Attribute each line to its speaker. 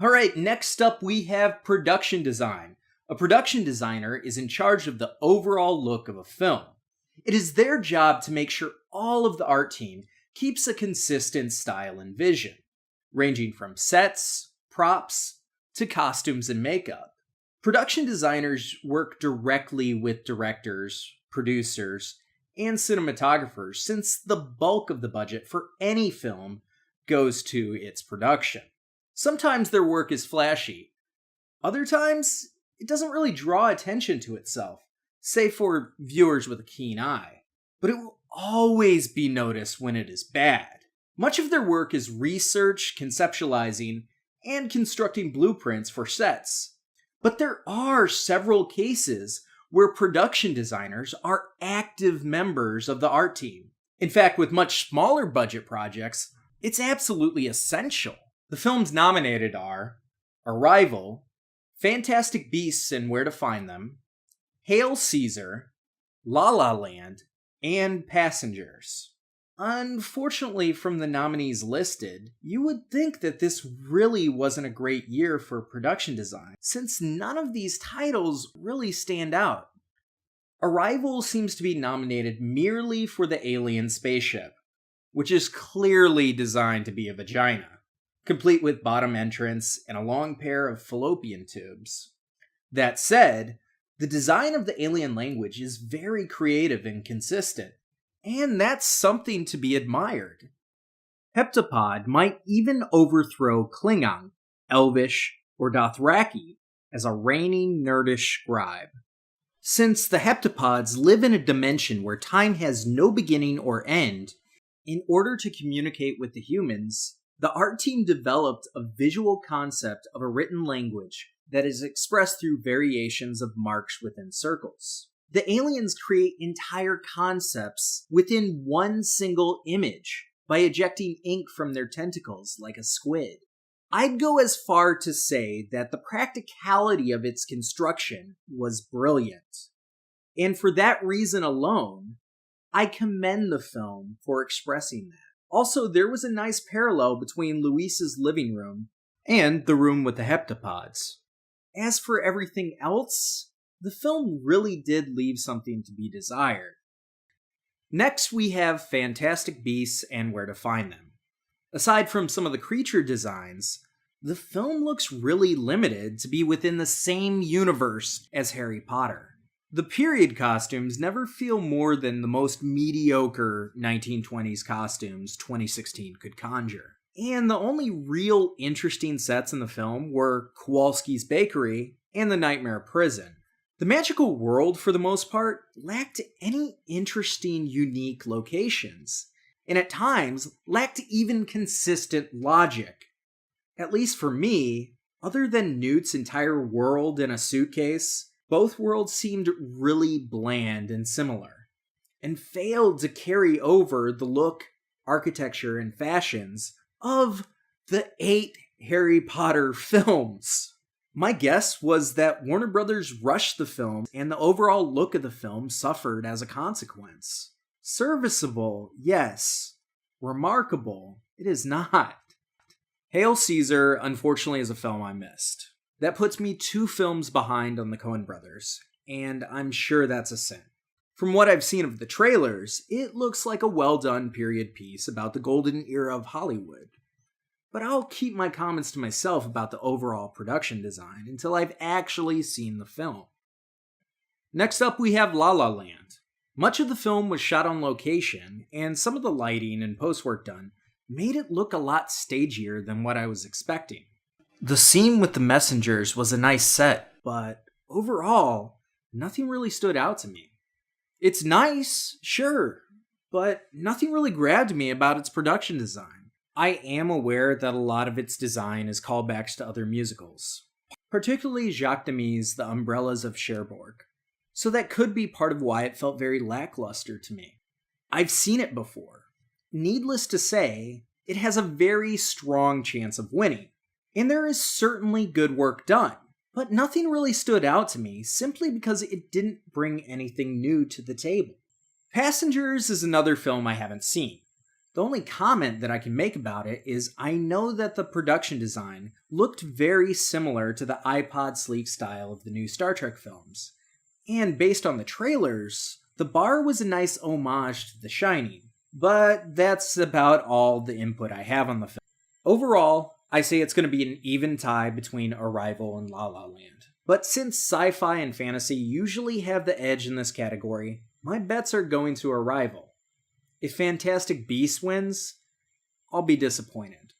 Speaker 1: All right, next up we have production design. A production designer is in charge of the overall look of a film. It is their job to make sure all of the art team keeps a consistent style and vision, ranging from sets, props, to costumes and makeup. Production designers work directly with directors, producers, and cinematographers since the bulk of the budget for any film goes to its production. Sometimes their work is flashy. Other times, it doesn't really draw attention to itself, save for viewers with a keen eye. But it will always be noticed when it is bad. Much of their work is research, conceptualizing, and constructing blueprints for sets. But there are several cases where production designers are active members of the art team. In fact, with much smaller budget projects, it's absolutely essential. The films nominated are Arrival, Fantastic Beasts and Where to Find Them, Hail Caesar, La La Land, and Passengers. Unfortunately, from the nominees listed, you would think that this really wasn't a great year for production design, since none of these titles really stand out. Arrival seems to be nominated merely for the alien spaceship, which is clearly designed to be a vagina, complete with bottom entrance and a long pair of fallopian tubes. That said, the design of the alien language is very creative and consistent, and that's something to be admired. Heptapod might even overthrow Klingon, Elvish, or Dothraki as a reigning nerdish scribe. Since the heptapods live in a dimension where time has no beginning or end, in order to communicate with the humans, the art team developed a visual concept of a written language that is expressed through variations of marks within circles. The aliens create entire concepts within one single image by ejecting ink from their tentacles like a squid. I'd go as far to say that the practicality of its construction was brilliant. And for that reason alone, I commend the film for expressing that. Also, there was a nice parallel between Luis's living room and the room with the heptapods. As for everything else, the film really did leave something to be desired. Next, we have Fantastic Beasts and Where to Find Them. Aside from some of the creature designs, the film looks really limited to be within the same universe as Harry Potter. The period costumes never feel more than the most mediocre 1920s costumes 2016 could conjure. And the only real interesting sets in the film were Kowalski's Bakery and the Nightmare Prison. The magical world, for the most part, lacked any interesting, unique locations, and at times lacked even consistent logic. At least for me, other than Newt's entire world in a suitcase, both worlds seemed really bland and similar, and failed to carry over the look, architecture, and fashions of the 8 Harry Potter films. My guess was that Warner Brothers rushed the film, and the overall look of the film suffered as a consequence. Serviceable, yes. Remarkable, it is not. Hail Caesar, unfortunately, is a film I missed. That puts me 2 films behind on the Coen brothers, and I'm sure that's a sin. From what I've seen of the trailers, it looks like a well-done period piece about the golden era of Hollywood. But I'll keep my comments to myself about the overall production design until I've actually seen the film. Next up, we have La La Land. Much of the film was shot on location, and some of the lighting and post-work done made it look a lot stagier than what I was expecting. The scene with the messengers was a nice set, but overall, nothing really stood out to me. It's nice, sure, but nothing really grabbed me about its production design. I am aware that a lot of its design is callbacks to other musicals, particularly Jacques Demy's The Umbrellas of Cherbourg, so that could be part of why it felt very lackluster to me. I've seen it before. Needless to say, it has a very strong chance of winning. And there is certainly good work done, but nothing really stood out to me simply because it didn't bring anything new to the table. Passengers is another film I haven't seen. The only comment that I can make about it is I know that the production design looked very similar to the iPod sleek style of the new Star Trek films. And based on the trailers, the bar was a nice homage to The Shining. But that's about all the input I have on the film. Overall, I say it's going to be an even tie between Arrival and La La Land. But since sci-fi and fantasy usually have the edge in this category, my bets are going to Arrival. If Fantastic Beasts wins, I'll be disappointed.